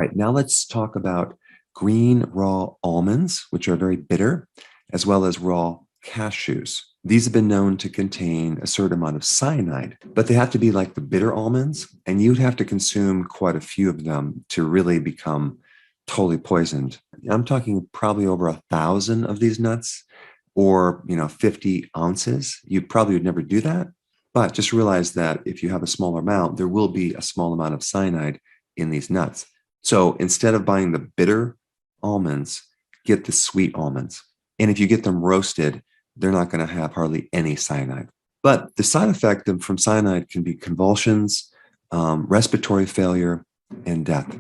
Right, now let's talk about green raw almonds, which are very bitter, as well as raw cashews. These have been known to contain a certain amount of cyanide, but they have to be like the bitter almonds, and you'd have to consume quite a few of them to really become totally poisoned. I'm talking probably over 1,000 of these nuts, or 50 ounces. You probably would never do that, but just realize that if you have a smaller amount, there will be a small amount of cyanide in these nuts. So instead of buying the bitter almonds, get the sweet almonds. And if you get them roasted, they're not going to have hardly any cyanide. But the side effect from cyanide can be convulsions, respiratory failure, and death.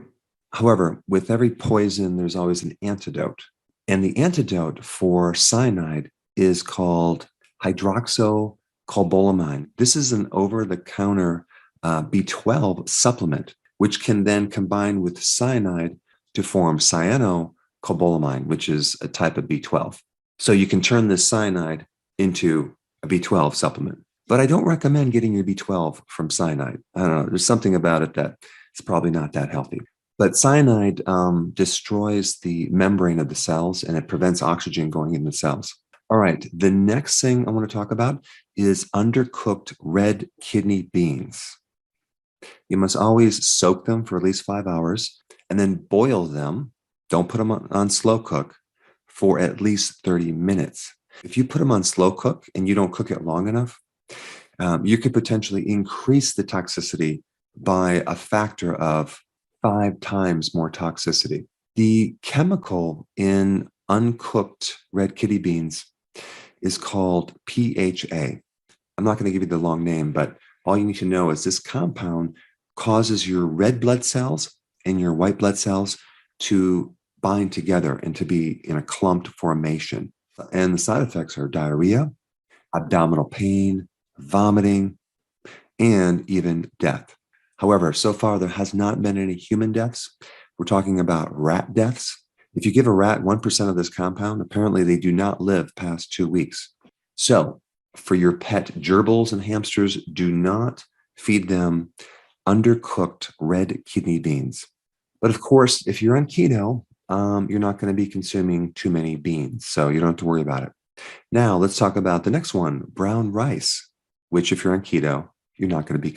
However, with every poison, there's always an antidote. And the antidote for cyanide is called hydroxycobalamin. This is an over-the-counter B12 supplement, which can then combine with cyanide to form cyanocobalamin, which is a type of B12. So you can turn this cyanide into a B12 supplement. But I don't recommend getting your B12 from cyanide. I don't know, there's something about it that it's probably not that healthy. But cyanide destroys the membrane of the cells, and it prevents oxygen going in the cells. All right, the next thing I want to talk about is undercooked red kidney beans. You must always soak them for at least 5 hours and then boil them. Don't put them on slow cook for at least 30 minutes. If you put them on slow cook and you don't cook it long enough, you could potentially increase the toxicity by a factor of 5 times more toxicity. The chemical in uncooked red kidney beans is called PHA. I'm not going to give you the long name, but all you need to know is this compound causes your red blood cells and your white blood cells to bind together and to be in a clumped formation. And the side effects are diarrhea, abdominal pain, vomiting, and even death. However, so far there has not been any human deaths. We're talking about rat deaths. If you give a rat 1% of this compound, apparently they do not live past 2 weeks. So for your pet gerbils and hamsters, do not feed them undercooked red kidney beans. But of course, if you're on keto, you're not going to be consuming too many beans, so you don't have to worry about it. Now, let's talk about the next one, brown rice, which if you're on keto, you're not going to be